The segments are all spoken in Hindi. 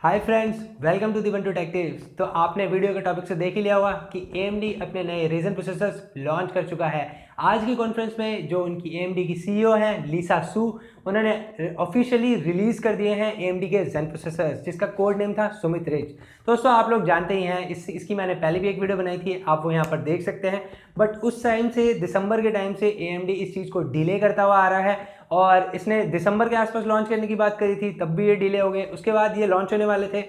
Hi friends, welcome to the one two tectives. तो आपने वीडियो के टॉपिक से देख ही लिया होगा कि AMD अपने नए Ryzen प्रोसेसर्स लॉन्च कर चुका है। आज की कॉन्फ्रेंस में जो उनकी AMD की CEO हैं लीसा सू, उन्होंने ऑफिशियली रिलीज़ कर दिए हैं AMD के Zen प्रोसेसर्स, जिसका कोड नेम था सुमित रिच। दोस्तों आप लोग जानते ही हैं, इसकी मैंने पहले भी एक वीडियो बनाई थी, आप वो यहाँ पर देख सकते हैं। बट उस टाइम से दिसंबर के टाइम से AMD इस चीज़ को डिले करता हुआ आ रहा है और इसने दिसंबर के आसपास लॉन्च करने की बात करी थी, तब भी ये डिले हो गए। उसके बाद ये लॉन्च होने वाले थे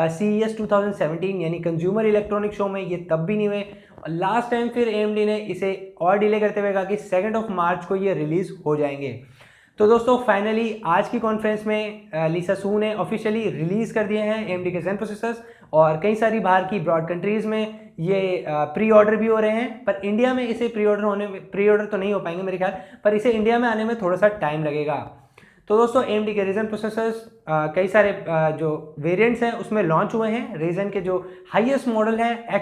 CES 2017 यानी कंज्यूमर इलेक्ट्रॉनिक शो में, ये तब भी नहीं हुए। लास्ट टाइम फिर AMD ने इसे और डिले करते हुए कहा कि 2 मार्च को ये रिलीज़ हो जाएंगे। तो दोस्तों फाइनली आज की कॉन्फ्रेंस में लीसा सू ने ऑफिशियली रिलीज़ कर दिए हैं AMD के Zen प्रोसेसर्स, और कई सारी बाहर की ब्रॉड कंट्रीज़ में ये प्री ऑर्डर भी हो रहे हैं। पर इंडिया में इसे प्री ऑर्डर तो नहीं हो पाएंगे मेरे ख्याल, पर इसे इंडिया में आने में थोड़ा सा टाइम लगेगा। तो दोस्तों AMD के Ryzen प्रोसेसर्स कई सारे जो वेरिएंट्स हैं उसमें लॉन्च हुए हैं। Ryzen के जो हाईएस्ट मॉडल है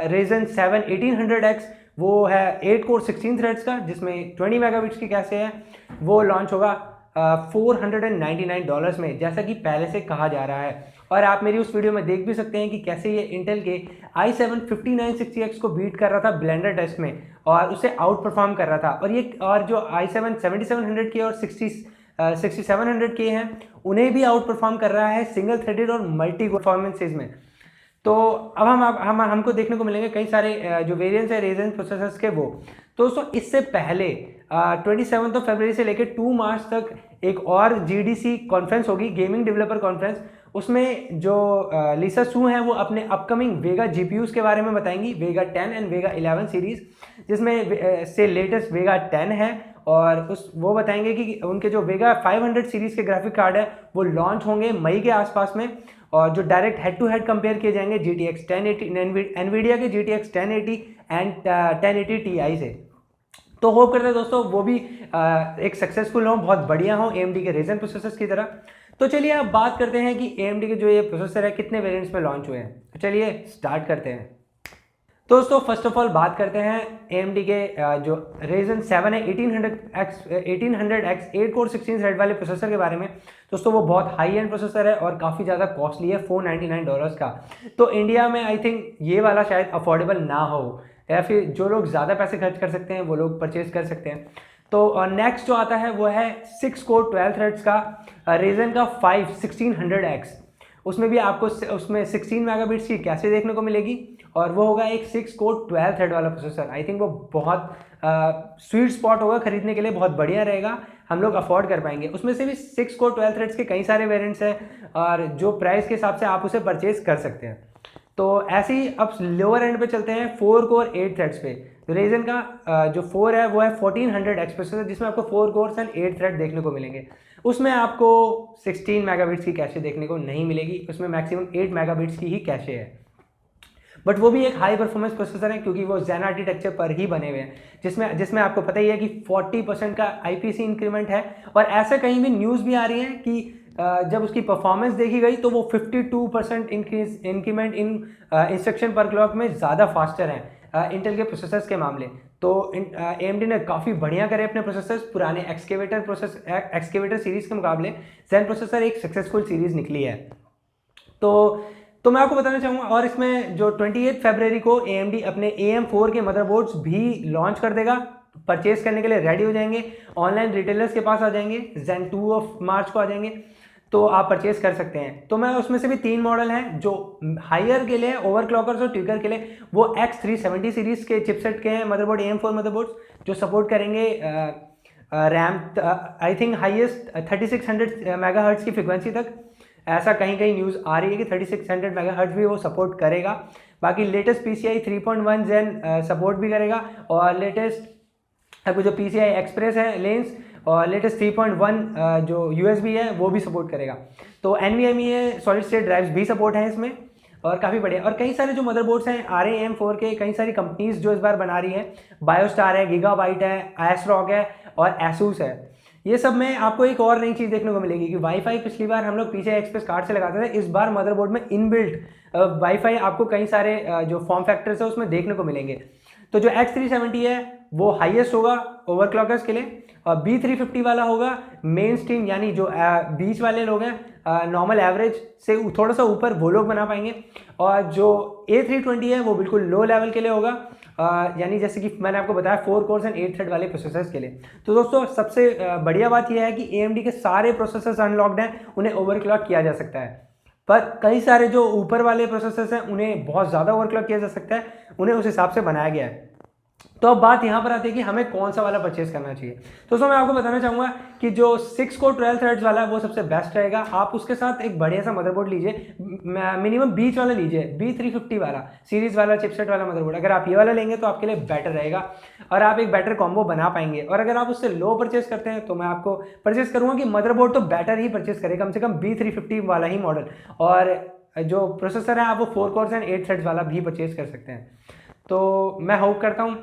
Ryzen 7 1800X, वो है 8 कोर 16 थ्रेड्स का, जिसमें 20 मेगाबिट्स की कैशे है। वो लॉन्च होगा $499 में, जैसा कि पहले से कहा जा रहा है। और आप मेरी उस वीडियो में देख भी सकते हैं कि कैसे ये इंटेल के i7 5960X को बीट कर रहा था ब्लेंडर टेस्ट में, और उसे आउट परफॉर्म कर रहा था। और जो i7 7700 के और 6700 के हैं, उन्हें भी आउट परफॉर्म कर रहा है सिंगल थ्रेडेड और मल्टी परफॉर्मेंसेज में। तो अब हमको देखने को मिलेंगे कई सारे जो वेरिएंट्स है Ryzen प्रोसेसर्स के वो। तो दोस्तों इससे पहले 27 फरवरी से लेकर 2 मार्च तक एक और GDC कॉन्फ्रेंस होगी, गेमिंग डेवलपर कॉन्फ्रेंस। उसमें जो लीसा सू हैं वो अपने अपकमिंग वेगा GPUs के बारे में बताएंगी, वेगा 10 एंड वेगा 11 सीरीज़, जिसमें से लेटेस्ट वेगा 10 है। और वो बताएंगे कि उनके जो वेगा 500 सीरीज़ के ग्राफिक कार्ड है वो लॉन्च होंगे मई के आसपास में, और जो direct head to head compare किए जाएंगे GTX 1080 एनवीडिया के GTX 1080 एंड 1080 Ti से। तो होप करते हैं दोस्तों वो भी एक सक्सेसफुल हो, बहुत बढ़िया हो AMD के Ryzen प्रोसेसर्स की तरह। तो चलिए अब बात करते हैं कि AMD के जो ये प्रोसेसर है कितने वेरिएंट्स में लॉन्च हुए हैं। तो चलिए स्टार्ट करते हैं। तो दोस्तों फर्स्ट ऑफ ऑल बात करते हैं AMD के जो Ryzen 7 है 1800X 8 कोर 16 थ्रेड वाले प्रोसेसर के बारे में। दोस्तों वो बहुत हाई एंड प्रोसेसर है और काफ़ी ज़्यादा कॉस्टली है, $499 का। तो इंडिया में आई थिंक ये वाला शायद अफोर्डेबल ना हो, या फिर जो लोग ज़्यादा पैसे खर्च कर सकते हैं वो लोग परचेज कर सकते हैं। तो नेक्स्ट जो आता है वो है 6 कोर 12 थ्रेड्स का Ryzen का 5 1600X। उसमें भी आपको उसमें 16 मेगाबिट्स की कैशे देखने को मिलेगी, और वो होगा एक 6 कोर 12 थ्रेड वाला प्रोसेसर। आई थिंक वो बहुत स्वीट स्पॉट होगा खरीदने के लिए, बहुत बढ़िया रहेगा, हम लोग अफोर्ड कर पाएंगे। उसमें से भी 6 कोर 12 थ्रेड्स के कई सारे वेरिएंट्स हैं, और जो प्राइस के हिसाब से आप उसे परचेज कर सकते हैं। तो ऐसे ही अब लोअर एंड पे चलते हैं 4 कोर 8 थ्रेड्स पे। तो Ryzen का जो 4 है वो है 1400X प्रोसेसर, जिसमें आपको 4 कोर्स एंड 8 थ्रेड देखने को मिलेंगे। उसमें आपको 16 मेगाबिट्स की कैशे देखने को नहीं मिलेगी, उसमें मैक्सिमम 8 मेगाबिट्स की ही कैशे है। बट वो भी एक हाई परफॉर्मेंस प्रोसेसर है, क्योंकि वो Zen आर्किटेक्चर पर ही बने हुए हैं, जिसमें आपको पता ही है कि 40% का IPC इंक्रीमेंट है। और ऐसा कहीं भी न्यूज़ भी आ रही है कि जब उसकी परफॉर्मेंस देखी गई तो वो 52% इंक्रीमेंट इन इंस्ट्रक्शन पर क्लॉक में ज़्यादा फास्टर हैं इंटेल के प्रोसेसर्स के मामले। तो AMD ने काफ़ी बढ़िया करे अपने प्रोसेसर्स, पुराने एक्सकेवेटर सीरीज़ के मुकाबले Zen प्रोसेसर एक सक्सेसफुल सीरीज़ निकली है। तो मैं आपको बताना चाहूँगा, और इसमें जो 28 फरवरी को AMD अपने AM4 के मदरबोर्ड्स भी लॉन्च कर देगा, परचेज करने के लिए रेडी हो जाएंगे, ऑनलाइन रिटेलर्स के पास आ जाएंगे, Zen 2 मार्च को आ जाएंगे, तो आप परचेज कर सकते हैं। तो मैं उसमें से भी 3 मॉडल हैं जो हायर के लिए, ओवरक्लॉकर्स और ट्विकर के लिए, वो X370 सीरीज़ के चिपसेट के हैं मदरबोर्ड, AM4 मदरबोर्ड्स, जो सपोर्ट करेंगे RAM I think highest 3600 megahertz की फ्रिक्वेंसी तक। ऐसा कहीं कहीं न्यूज़ आ रही है कि 3600 मेगाहर्ट्ज़ भी वो सपोर्ट करेगा। बाकी लेटेस्ट PCI 3.1 Zen सपोर्ट भी करेगा, और लेटेस्ट आपको जो PCI एक्सप्रेस है लेंस, और लेटेस्ट 3.1 जो USB है वो भी सपोर्ट करेगा। तो NVMe सॉलिड स्टेट ड्राइव्स भी सपोर्ट है इसमें, और काफ़ी बढ़िया। और कई सारे जो मदरबोर्ड्स हैं AM4 के, कई सारी कंपनीज जो इस बार बना रही हैं, बायोस्टार है, गीगाबाइट है, ASRock है और ASUS है। ये सब में आपको एक और नई चीज़ देखने को मिलेगी कि वाईफाई पिछली बार हम लोग PCI एक्सप्रेस कार्ड से लगाते थे, इस बार मदरबोर्ड में इनबिल्ट वाईफाई आपको कई सारे जो फॉर्म फैक्टर्स है उसमें देखने को मिलेंगे। तो जो X370 है वो हाईएस्ट होगा ओवरक्लॉकर्स के लिए, और B350 वाला होगा मेन स्ट्रीम, यानी जो बीच वाले लोग हैं नॉर्मल एवरेज से थोड़ा सा ऊपर वो लोग बना पाएंगे। और जो A320 है वो बिल्कुल लो लेवल के लिए होगा, यानी जैसे कि मैंने आपको बताया 4 कोर्स एंड 8 थ्रेड वाले प्रोसेसर्स के लिए। तो दोस्तों सबसे बढ़िया बात यह है कि AMD के सारे प्रोसेसर्स अनलॉक्ड हैं, उन्हें ओवरक्लॉक किया जा सकता है। पर कई सारे जो ऊपर वाले प्रोसेसर्स हैं उन्हें बहुत ज़्यादा ओवरक्लॉक किया जा सकता है, उन्हें उस हिसाब से बनाया गया है। तो अब बात यहाँ पर आती है कि हमें कौन सा वाला परचेस करना चाहिए। तो दोस्तों मैं आपको बताना चाहूँगा कि जो 6 कोर 12 थ्रेड्स वाला है वो सबसे बेस्ट रहेगा। आप उसके साथ एक बढ़िया सा मदरबोर्ड लीजिए, मिनिमम बीच वाला लीजिए, B350 वाला सीरीज वाला चिपसेट वाला मदरबोर्ड। अगर आप ये वाला लेंगे तो आपके लिए बेटर रहेगा और आप एक बेटर कॉम्बो बना पाएंगे। और अगर आप उससे लो परचेस करते हैं तो मैं आपको परचेस करूँगा कि मदरबोर्ड तो बेटर ही परचेस करें, कम से कम B350 वाला ही मॉडल। और जो प्रोसेसर है आप वो 4 कोर्स एंड 8 थ्रेड्स वाला भी परचेस कर सकते हैं। तो मैं होप करता हूँ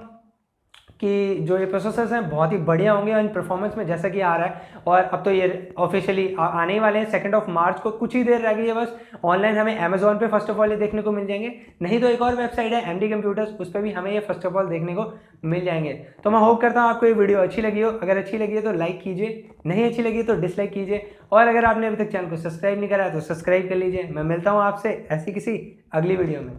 कि जो ये प्रोसेसर्स हैं बहुत ही बढ़िया होंगे इन परफॉर्मेंस में, जैसा कि आ रहा है। और अब तो ये ऑफिशियली आने ही वाले हैं 2 मार्च को, कुछ ही देर रह गई है बस। ऑनलाइन हमें अमेजोन पे फर्स्ट ऑफ ऑल ये देखने को मिल जाएंगे, नहीं तो एक और वेबसाइट है MD कंप्यूटर्स, उस पर भी हमें ये फर्स्ट ऑफ ऑल देखने को मिल जाएंगे। तो मैं होप करता हूँ आपको ये वीडियो अच्छी लगी हो। अगर अच्छी लगी है तो लाइक कीजिए, नहीं अच्छी लगी तो डिसलाइक कीजिए। और अगर आपने अभी तक चैनल को सब्सक्राइब नहीं करा है तो सब्सक्राइब कर लीजिए। मैं मिलता हूँ आपसे ऐसी किसी अगली वीडियो में।